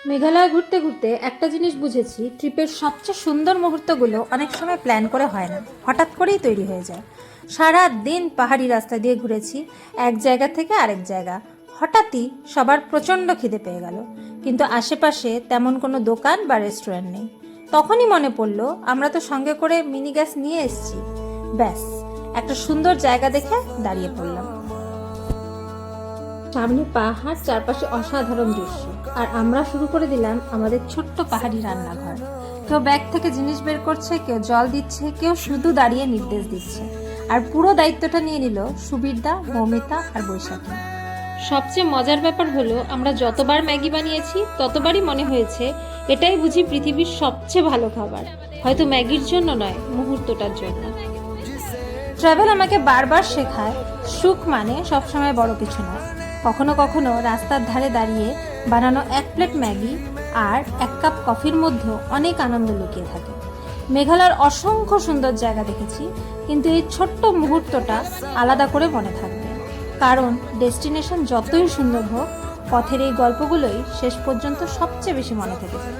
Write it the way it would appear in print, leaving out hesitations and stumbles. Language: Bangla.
মেঘালয় ঘুরতে ঘুরতে একটা জিনিস বুঝেছি, ট্রিপের সবচেয়ে সুন্দর মুহূর্তগুলো অনেক সময় প্ল্যান করে হয় না, হঠাৎ করেই তৈরি হয়ে যায়। সারা দিন পাহাড়ি রাস্তা দিয়ে ঘুরেছি, এক জায়গা থেকে আরেক জায়গা। হঠাৎই সবার প্রচণ্ড খিদে পেয়ে গেল, কিন্তু আশেপাশে তেমন কোনো দোকান বা রেস্টুরেন্ট নেই। তখনই মনে পড়লো আমরা তো সঙ্গে করে মিনি গ্যাস নিয়ে এসেছি। ব্যাস, একটা সুন্দর জায়গা দেখে দাঁড়িয়ে পড়লাম। সামনে পাহাড়, চারপাশে অসাধারণ দৃশ্য, আর আমরা শুরু করে দিলাম আমাদের ছোট্ট পাহাড়ি রান্নাঘর। কেউ ব্যাগ থেকে জিনিস বের করছে, কেউ জল দিচ্ছে, কেউ শুধু দাঁড়িয়ে নির্দেশ দিচ্ছে। আর পুরো দায়িত্বটা নিয়ে নিল সুবীরদা, মৌমিতা আর বৈশাখী। সবচেয়ে মজার ব্যাপার হলো, আমরা যতবার ম্যাগি বানিয়েছি ততবারই মনে হয়েছে এটাই বুঝি পৃথিবীর সবচেয়ে ভালো খাবার। হয়তো ম্যাগির জন্য নয়, মুহূর্তটার জন্য। ট্রাভেল আমাকে বারবার শেখায়, সুখ মানে সবসময় বড় কিছু নয়। কখনো কখনো রাস্তার ধারে দাঁড়িয়ে বানানো এক প্লেট ম্যাগি আর এক কাপ কফির মধ্যেও অনেক আনন্দ লুকিয়ে থাকে। মেঘালয়ের অসংখ্য সুন্দর জায়গা দেখেছি, কিন্তু এই ছোট্ট মুহূর্তটা আলাদা করে মনে থাকবে। কারণ ডেস্টিনেশন যতই সুন্দর হোক, পথের এই গল্পগুলোই শেষ পর্যন্ত সবচেয়ে বেশি মনে থেকে যায়।